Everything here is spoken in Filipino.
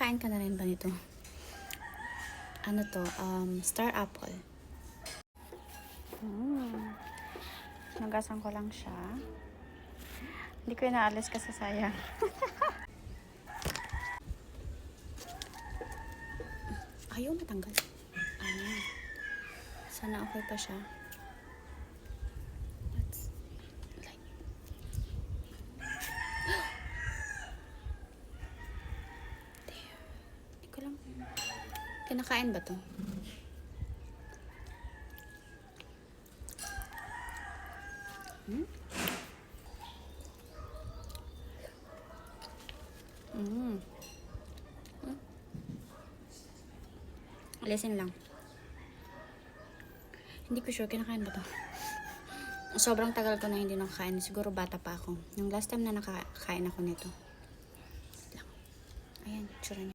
Nakakain ka na rin ba nito? Ano to? Star apple. Nagasan ko lang siya. Hindi ko inaalis kasi sayang. Ayaw matanggal. Ayan. Sana okay pa siya. Let's like. There. Hindi ko lang. Kinakain ba to? Alisin lang. Hindi ko sure, kinakain ba to? Sobrang tagal ko na hindi nakakain. Siguro bata pa ako. Yung last time na nakakain ako nito. Ayan, tsura niya.